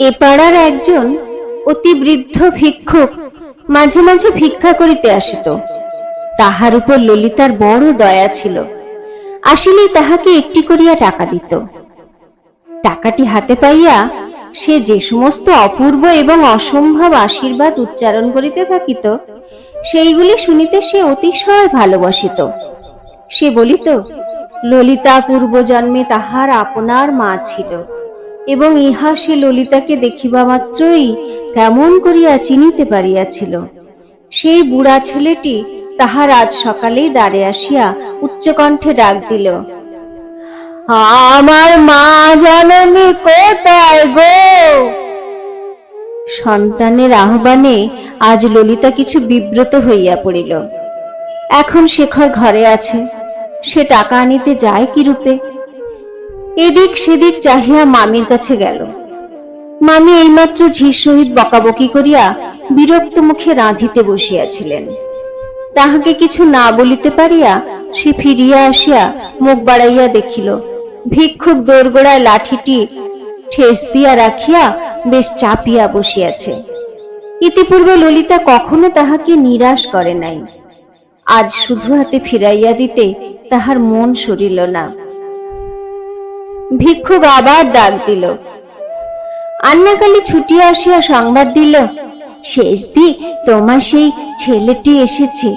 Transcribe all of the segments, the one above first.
এ পাড়ার একজন অতি বৃদ্ধ ভিক্ষুক মাঝে মাঝে ভিক্ষা করিতে আসিত। তাহার উপর ললিতার বড় দয়া ছিল। আসলেই তাহাকে একটি করিয়া টাকা দিত। টাকাটি হাতে পাইয়া সে যে সমস্ত অপূর্ব এবং অসম্ভব আশীর্বাদ উচ্চারণ করিতে থাকিত, সেইগুলি শুনিতে সে অতিশয় ভালোবাসিত। সে বলিত, ললিতা পূর্বজন্মে তাহার আপনার মা ছিল, এবং ইহা সে ললিতাকে দেখিবা মাত্রই কেমন করিয়া চিনিতে পারিয়াছিল। সেই বুড়া ছেলেটি তাহার আজ সকালেই দ্বারে আসিয়া উচ্চকণ্ঠে ডাক দিল, আমার মা জননী কোথায় গো? সন্তানের আহ্বানে আজ ললিতা কিছু বিব্রত হইয়া পড়িল। এখন শেখর ঘরে আছে, সে টাকা আনিতে যায় কি রূপে? এদিক সেদিক চাহিয়া মামির কাছে গেল। মামি এইমাত্র ঝির সহিত বকাবকি করিয়া বিরক্ত মুখে রাঁধিতে বসিয়াছিলেন। তাহাকে কিছু না বলিতে পারিয়া সে ফিরিয়া আসিয়া মুখ বাড়াইয়া দেখিল ভিক্ষুক দোরগোড়ায় লাঠিটি ঠেস দিয়া রাখিয়া বেশ চাপিয়া বসিয়াছে। ইতিপূর্বে ললিতা কখনো তাহাকে নিরাশ করে নাই। আজ শুধু হাতে ফিরাইয়া দিতে তাহার মন সরিল না। ভিক্ষুক আবার ডাক দিল। আন্নাকালী ছুটিয়া আসিয়া সংবাদ দিল, শেষদি তোমার সেই ছেলেটি এসেছে।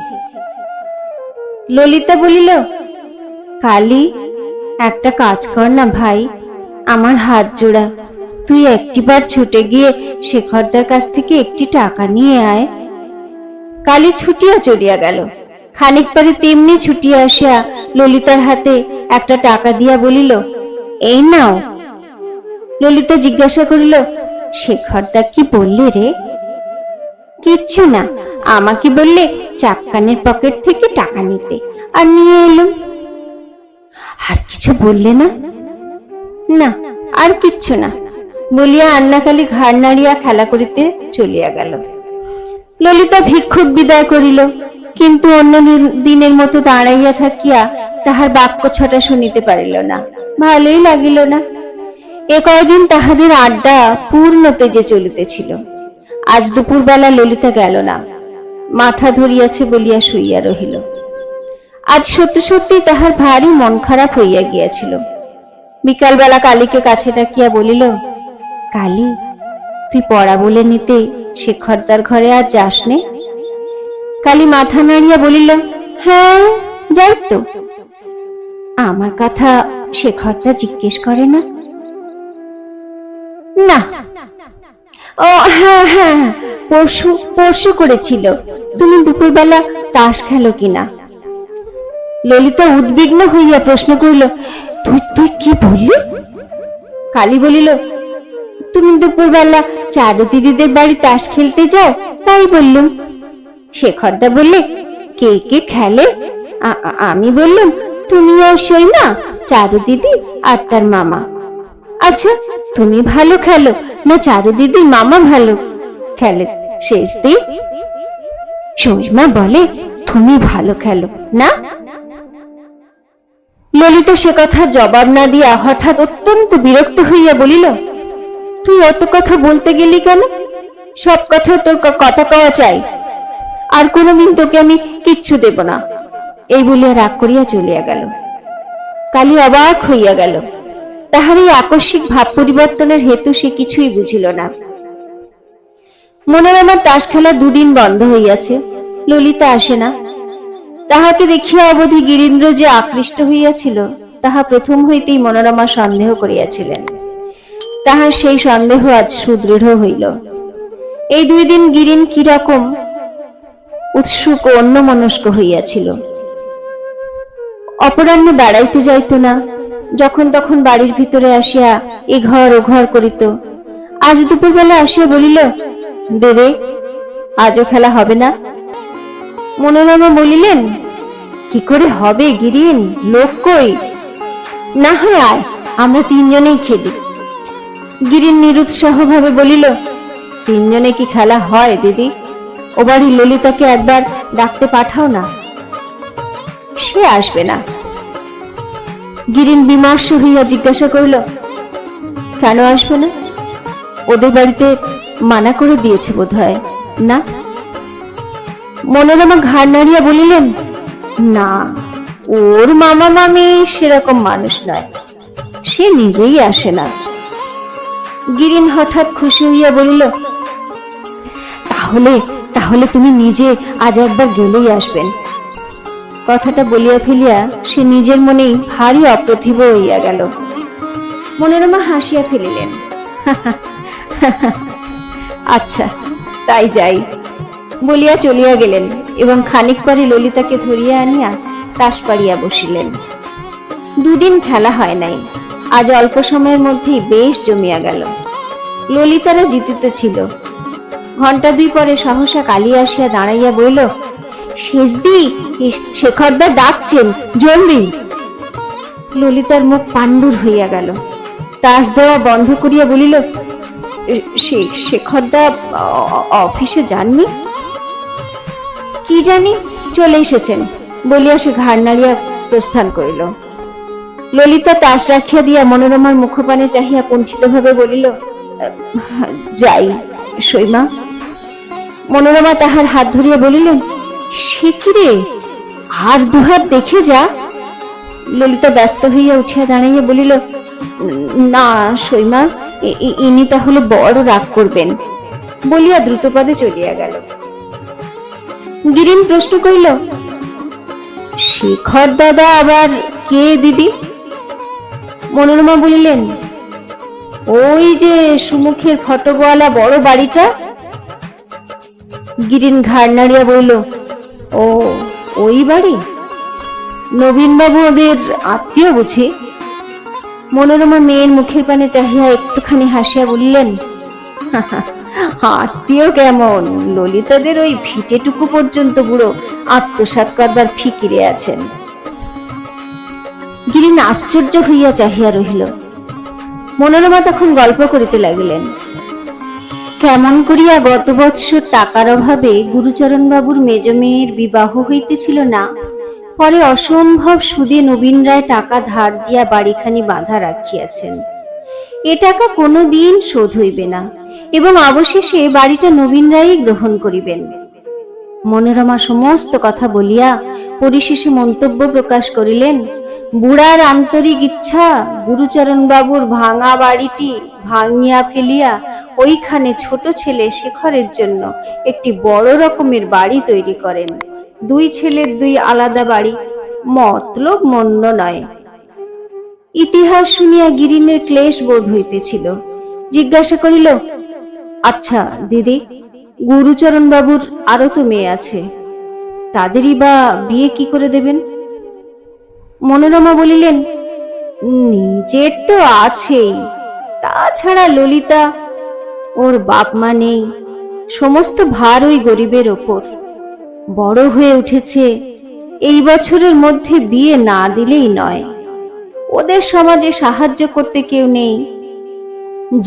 ললিতা বলিল, কালী, একটা কাজ কর না ভাই, আমার হাত জোড়া, তুই একটিবার ছুটে গিয়ে শেখরদার কাছ থেকে একটি টাকা নিয়ে আয়। কালী ছুটিয়া চলিয়া গেল। খানিক পরে তেমনি ছুটিয়া আসিয়া ললিতার হাতে একটা টাকা দিয়া বলিল, এই নাও। ললিতা জিজ্ঞাসা করিল, শেখরদা কি বললে রে? কিচ্ছু না, আমাকে বললে চাপকানের পকেট থেকে টাকা নিতে, আর নিয়ে এলাম। আর কিছু বললে না? না, আর কিচ্ছু না বলিয়া আন্নাকালী ঘাড় নাড়িয়া খেলা করিতে চলিয়া গেল। ললিতা ভিক্ষুক বিদায় করিল, কিন্তু অন্য দিনের মতো দাঁড়াইয়া থাকিয়া তাহার বাক্য ছটা শুনিতে পারিল না। ভালোই লাগিল না। এ কয়দিন তাহাদের আড্ডা পূর্ণ তেজে চলিতেছিল। আজ দুপুরবেলা ললিতা গেল না, মাথা ধরিয়াছে বলিয়া শুইয়া রহিল। আজ সত্যি সত্যি তাহার ভারী মন খারাপ হইয়া গিয়াছিল। বিকালবেলা কালীকে কাছে ডাকিয়া বলিল, কালী, তুই পড়া বলে নিতে শেখরদার ঘরে আজ যাস নে? কালী মাথা নাড়িয়া বলিল, হ্যাঁ, যাই তো। আমার কথা শেখরদা জিজ্ঞেস করে না? না। ও হ্যাঁ হ্যাঁ, পরশু করেছিল। তুমি দুপুরবেলা তাস খেলো কিনা? ললিতা উদ্বিগ্ন হইয়া প্রশ্ন করিল, তুই তুই কি বললি? কালী বলিল, তুমি দুপুরবেলা চারু দিদিদের বাড়ি তাস খেলতে যাও, তাই বললুম। শেখরদা বললে, কে কে খেলে? আমি বললাম, তুমি আর সই না, চারু দিদি আর তার মামা। আচ্ছা, তুমি ভালো খেলো না চারু দিদির মামা ভালো খেলে? শেষ দিন সইমা বলে, তুমি ভালো খেলো না। ললিতা সে কথা জবাব না দিয়া হঠাৎ অত্যন্ত বিরক্ত হইয়া বলিল, তুই অত কথা বলতে গেলি কেন? সব কথা তোর কথা কওয়া চাই, আর কোনোদিন তোকে আমি কিচ্ছু দেব না। এই বলিয়া রাগ করিয়া চলিয়া গেল। কালী অবাক হইয়া গেল। তাহার এই আকস্মিক ভাব পরিবর্তনের হেতু সে কিছুই বুঝিল না। মনোরমার তাস খেলা দুদিন বন্ধ হইয়াছে, ললিতা আসে না। তাহাকে দেখিয়া অবধি গিরীন্দ্র যে আকৃষ্ট হইয়াছিল, তাহা প্রথম হইতেই মনোরমা সন্দেহ করিয়াছিলেন। তাহার সেই সন্দেহ আজ সুদৃঢ় হইল। এই 2 দিন গিরীন কিরকম উৎসুক ও অন্যমনস্ক হইয়াছিল। অপরাহ্নে বেড়াইতে যাইত না, যখন তখন বাড়ির ভিতরে আসিয়া এ ঘর ও ঘর করিত। আজ দুপুরবেলা আসিয়া বলিল, দেবে, আজও খেলা হবে না? মনোরমা বলিলেন, কি করে হবে গিরীন, লোক কই? না হয় আয়, আমরা 3 জনেই খেলি। গিরীন নিরুৎসাহ ভাবে বলিল, 3 জনে কি খেলা হয় দিদি? ও বাড়ি ললিতাকে একবার ডাকতে পাঠাও না। সে আসবে না। গিরীন বিমর্ষ হইয়া জিজ্ঞাসা করিল, কেন আসবে না? ওদের বাড়িতে মানা করে দিয়েছে বোধহয়, না? মনোরমা ঘাড় নাড়িয়া বলিলেন, না, ওর মামা মামি সেরকম মানুষ নয়, সে নিজেই আসে না। গিরিন হঠাৎ খুশি হইয়া বলিল, তাহলে তাহলে তুমি নিজে আজ একবার গেলেই আসবেন। কথাটা বলিয়া ফেলিয়া সে নিজের মনেই ভারী অপ্রতিভ হইয়া গেল। মনোরমা হাসিয়া ফেলিলেন, আচ্ছা তাই যাই বলিয়া চলিয়া গেলেন এবং খানিক পরে ললিতাকে ধরিয়া আনিয়া তাস পাড়িয়া বসিলেন। দুদিন খেলা হয় নাই, আজ অল্প সময়ের মধ্যেই বেশ জমিয়া গেল। ললিতারা জিতিতে ছিল। ঘন্টা দুই পরে সহসা কালী আসিয়া দাঁড়াইয়া বলিল, শেষদি, শেখরদা ডাকছেন, জলদি। ললিতার মুখ পাণ্ডুর হইয়া গেল। তাস দেওয়া বন্ধ করিয়া বলিল, শেখরদা অফিসে যাননি? কি জানি, চলে এসেছেন বলিয়া সে ঘাড় নাড়িয়া প্রস্থান করিল। ললিতা তাস রাখিয়া দিয়া মনোরমার মুখপানে চাহিয়া কুণ্ঠিত ভাবে বলিল, যাই সইমা। মনোরমা তাহার হাত ধরিয়া বলিলেন, সে কি রে, আর দুহাত দেখে যা। ললিতা ব্যস্ত হইয়া উঠিয়া দাঁড়াইয়া বলিল, না সইমা, ইনি তাহলে বড় রাগ করবেন বলিয়া দ্রুতপদে চলিয়া গেল। গিরিন প্রশ্ন করিল, শেখর দাদা আবার কে দিদি? মনোরমা বলিলেন, ওই যে সুমুখের ফটকওয়ালা বড় বাড়িটা। গিরিন ঘাড় নাড়িয়া বলিল, ও ওই বাড়ি? নবীনবাবু ওদের আত্মীয় বুঝি? মনোরমা মেয়ের মুখের পানে চাহিয়া একটুখানি হাসিয়া বলিলেন, আত্মীয় কেমন, ললিতাদের ওই ভিটেটুকু পর্যন্ত বুড়ো আত্মসাৎ করবার ফিকিরে আছেন। গিরিন আশ্চর্য হইয়া চাহিয়া রহিল। মনোরমা তখন গল্প করিতে লাগিলেন, কেমন করিয়া গত বৎসর টাকার অভাবে গুরুচরণ বাবুর মেজ মেয়ের বিবাহ হইতেছিল না, পরে অসম্ভব সুদে নবীন রায় টাকা ধার দিয়া বাড়িখানি বাঁধা রাখিয়াছেন। এ টাকা কোনো দিন শোধ হইবে না এবং অবশেষে বাড়িটা নবীন রায়ই গ্রহণ করিবেন। মনোরমা সমস্ত কথা বলিয়া পরিশেষে মন্তব্য প্রকাশ করিলেন, বুড়ার আন্তরিক ইচ্ছা গুরুচরণ বাবুর ভাঙা বাড়িটি ভাঙিয়া ফেলিয়া ওইখানে ছোট ছেলে শেখরের জন্য একটি বড় রকমের বাড়ি তৈরি করেন। দুই ছেলের দুই আলাদা বাড়ি, মতলব মন্দ নয়। ইতিহাস শুনিয়া গিরিনের ক্লেশ বোধ হইতেছিল। জিজ্ঞাসা করিল, আচ্ছা দিদি, গুরুচরণ বাবুর আরো তো মেয়ে আছে, তাদেরই বা বিয়ে কি করে দেবেন? মনোরমা বলিলেন, নিজের তো আছেই, তাছাড়া ললিতা, ওর বাপ মা নেই, সমস্ত ভার ওই গরিবের ওপর। বড় হয়ে উঠেছে, এই বছরের মধ্যে বিয়ে না দিলেই নয়। ওদের সমাজে সাহায্য করতে কেউ নেই,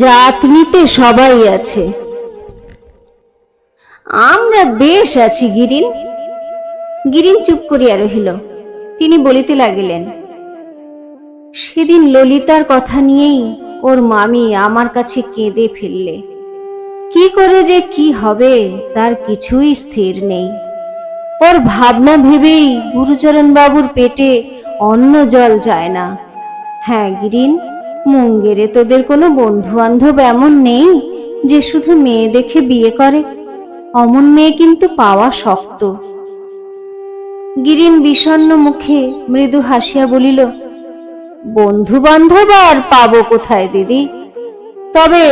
জাত নিতে সবাই আছে। আমরা বেশ আছি গিরিন। গিরিন চুপ করিয়া রহিল। তিনি বলিতে লাগিলেন, সেদিন ললিতার কথা নিয়েই ওর মামি আমার কাছে কেঁদে ফেললে। কি করে যে কি হবে তার কিছুই স্থির নেই। ওর ভাবনা ভেবেই গুরুচরণ বাবুর পেটে অন্ন জল যায় না। হ্যাঁ গিরিন, মুঙ্গেরে তোদের কোনো বন্ধু বান্ধব এমন নেই যে শুধু মেয়ে দেখে বিয়ে করে? অমন মেয়ে কিন্তু পাওয়া শক্ত। গিরিন বিষণ্ণ মুখে মৃদু হাসিয়া বলিল, বন্ধু বান্ধব আর পাবো কোথায় দিদি, তবে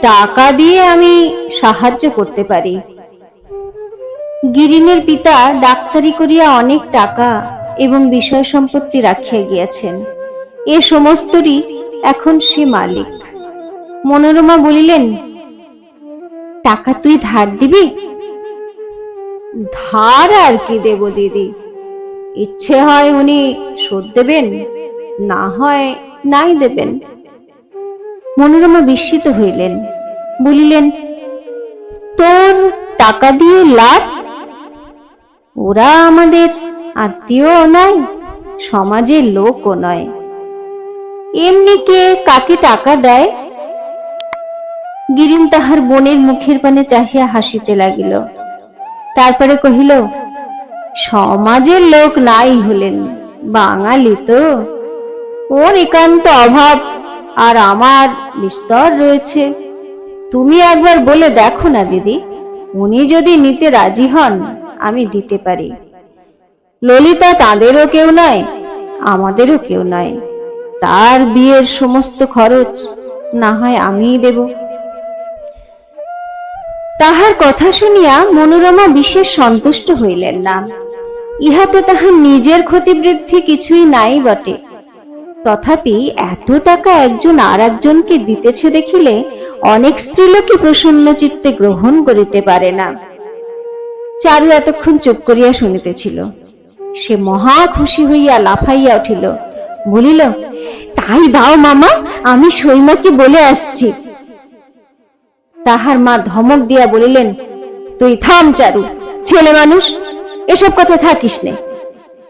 টাকা দিয়ে আমি সাহায্য করতে পারি। গিরিনের পিতা ডাক্তারি করিয়া অনেক টাকা এবং বিষয় সম্পত্তি রাখিয়া গিয়াছেন, এ সমস্তরই এখন সে মালিক। মনোরমা বলিলেন, টাকা তুই ধার দিবি? ধার আর কি দেব দিদি, ইচ্ছে হয় উনি শোধ দেবেন, না হয় নাই দেবেন। মনোরমা বিস্মিত হইলেন, বলিলেন, তোর টাকা দিয়ে লাভ? ওরা আমাদের আত্মীয়ও নয়, সমাজের লোকও নয়, এমনি কে কাকে টাকা দেয়? গিরিন তাহার বোনের মুখের পানে চাহিয়া হাসিতে লাগিল। তারপরে কহিল, সমাজের লোক নাই হলেন, বাঙালি তো, ওর একান্ত অভাব, আর আমার বিস্তর রয়েছে। তুমি একবার বলে দেখো না দিদি, উনি যদি নিতে রাজি হন আমি দিতে পারি। ললিতা তাঁদেরও কেউ নয়, আমাদেরও কেউ নয়, তার বিয়ের সমস্ত খরচ না হয় আমিই দেব। তাহার কথা শুনিয়া মনোরমা বিশেষ সন্তুষ্ট হইলেন না। ইহাতে তাহার নিজের ক্ষতিবৃদ্ধি কিছুই নাই বটে, তথাপি এত টাকা একজন আর একজনকে দিতেছে দেখিলে অনেক স্ত্রীলোকই প্রসন্ন চিত্তে গ্রহণ করিতে পারে না। চারু এতক্ষণ চুপ করিয়া শুনিতেছিল। সে মহা খুশি হইয়া লাফাইয়া উঠিল, বলিল, তাই দাও মামা, আমি সৈমাকে বলে আসছি। তাহার মা ধমক দিয়া বলিলেন, তুই থাম চারু, ছেলে মানুষ, এসব কথা থাকিস নে,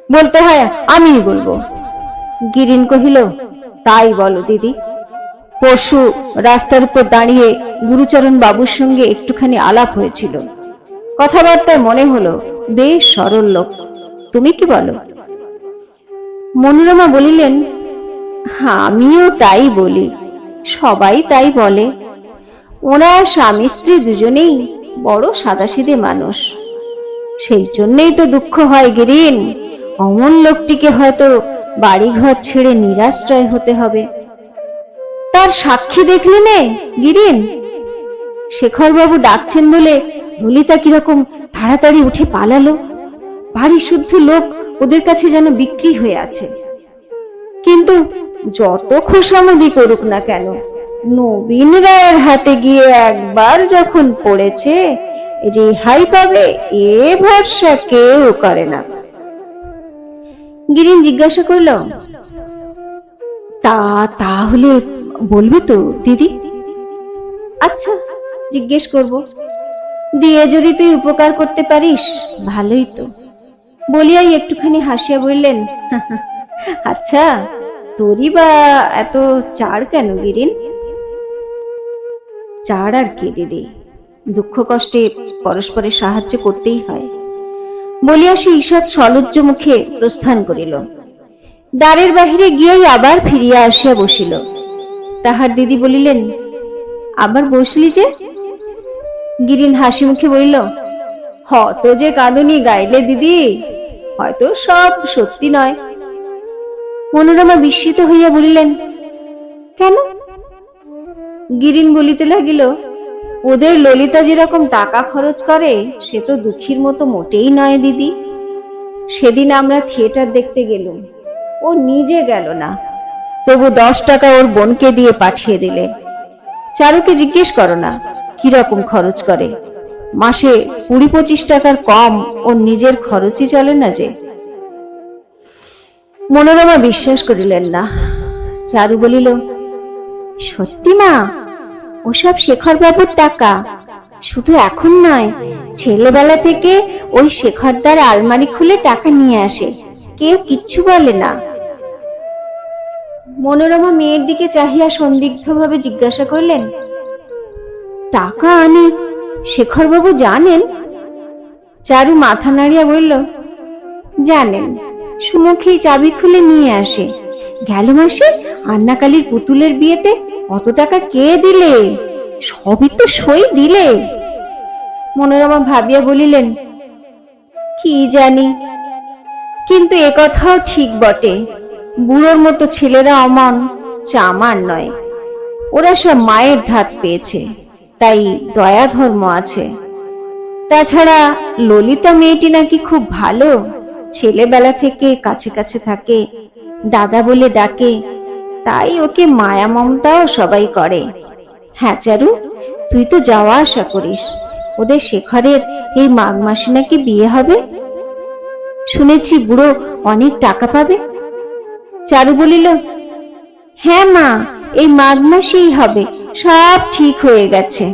বলতে হয় আমিই বলবো। গিরিন কহিল, তাই বলো দিদি। পরশু রাস্তার উপর দাঁড়িয়ে গুরুচরণ বাবুর সঙ্গে একটুখানি আলাপ হয়েছিল, কথাবার্তায় মনে হলো বেশ সরল লোক, তুমি কি বলো? মনোরমা বলিলেন, আমিও তাই বলি, সবাই তাই বলে। ওরা স্বামী স্ত্রী দুজনেই বড় সাদাসিধে মানুষ, সেই জন্যই তো দুঃখ হয় গিরিন, অমন লোকটিকে হয়তো বাড়িঘর ছেড়ে নিরাশ্রয় হতে হবে। তার সাক্ষী দেখলে নে গিরিন, শেখরবাবু ডাকছেন বলে ললিতা কিরকম তাড়াতাড়ি উঠে পালালো, বাড়ি শুদ্ধ লোক ওদের কাছে যেন বিক্রি হয়ে আছে। কিন্তু যত খোসামদি করুক না কেন, নবীন রায়ের হাতে গিয়ে একবার যখন পড়েছে, রেহাই পাবে এ ভরসা কেউ করে না। গিরিন জিজ্ঞাসা করল, তাহলে বলবে তো দিদি? আচ্ছা, জিজ্ঞেস করব, দিয়ে যদি তুই উপকার করতে পারিস ভালোই তো, বলিয়াই একটুখানি হাসিয়া বললেন, আচ্ছা, তোরই বা এত চাড় কেন গিরিন? চাড় আর কি দিদি, দুঃখ কষ্টে পরস্পরের সাহায্য করতেই হয়, বলিয়া সে ঈষৎ সলজ্জ মুখে প্রস্থান করিল। দ্বারের বাহিরে গিয়াই আবার ফিরিয়া আসিয়া বসিল। তাহার দিদি বলিলেন, আবার বসলি যে? গিরিন হাসি মুখে বলিল, হত যে কাঁদুনি গাইলে দিদি, হয়তো সব সত্যি নয়। মনোরমা বিস্মিত হইয়া বলিলেন, কেন? গিরিন বলিতে লাগিল, ওদের ললিতা যেরকম টাকা খরচ করে সে তো দুঃখীর মতো মোটেই নয় দিদি। সেদিন আমরা থিয়েটার দেখতে গেলুম, ও নিজে গেল না, তবু 10 টাকা ওর বোনকে দিয়ে পাঠিয়ে দিলে। চারুকে জিজ্ঞেস করো না কিরকম খরচ করে, মাসে 20-25 টাকার কম ওর নিজের খরচই চলে না যে। মনোরমা বিশ্বাস করিলেন না। চারু বলিল, সত্যি মা, ওসব শেখর বাবুর টাকা, শুধু এখন নয়, ছেলেবেলা থেকে ওই শেখরদার আলমারি খুলে টাকা নিয়ে আসে, কেউ কিচ্ছু বলে না। মনোরমা মেয়ের দিকে চাহিয়া সন্দিগ্ধ ভাবে জিজ্ঞাসা করলেন, টাকা আনে শেখর বাবু জানেন? চারু মাথা নাড়িয়া বলল, জানেন, সুমুখেই চাবি খুলে নিয়ে আসে। গেল মাসে আন্নাকালীর পুতুলের বিয়েতে অত টাকা কে দিলে? সবই তো সই দিলে। মনোরমা ভাবিয়া বলিলেন, কি জানি, কিন্তু এ কথাও ঠিক বটে, বুড়োর মতো ছেলেরা অমন চামার নয়, ওরা সব মায়ের ধাত পেয়েছে, তাই দয়া ধর্ম আছে। তাছাড়া ললিতা মেয়েটি নাকি খুব ভালো, ছেলেবেলা থেকে কাছে কাছে থাকে, দাদা বলে ডাকে, তাই ওকে মায়া মমতাও সবাই করে। হ্যাঁ চারু, তুই তো যাওয়া আসা করিস, ওদের শেখরের এই মাঘ মাসে নাকি বিয়ে হবে, শুনেছি বুড়ো অনেক টাকা পাবে। চারু বলিল, হ্যাঁ মা, এই মাঘ মাসেই হবে, সব ঠিক হয়ে গেছে।